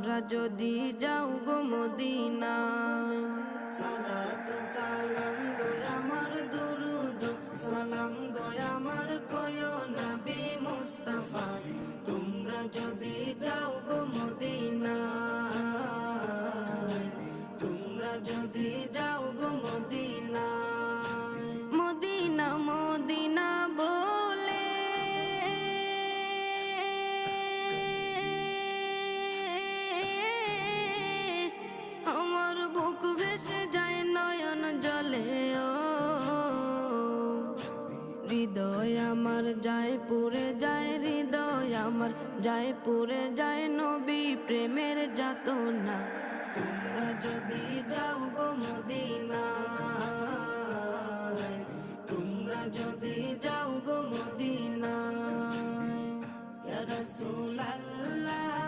তোমরা যদি যাও গো মদিনায়। সালাতু সালাম গো আমার দুরুদ সালাম গো আমার কয় নবী মুস্তাফা, তোমরা যদি যাও গো মদিনায়, তোমরা যদি যাও গো মদিনায়। মদিনা মদিনা বলে আমার বুক ভেসে যায় নয়ন জলে, ও হৃদয় আমার যায় পুরে যায়, হৃদয় আমার যায় পুরে যায় নবী প্রেমের যাতনা। তোমরা যদি যাও গো মদিনায়, তোমরা যদি যাও গো মদিনায়। ইয়া রাসূলুল্লাহ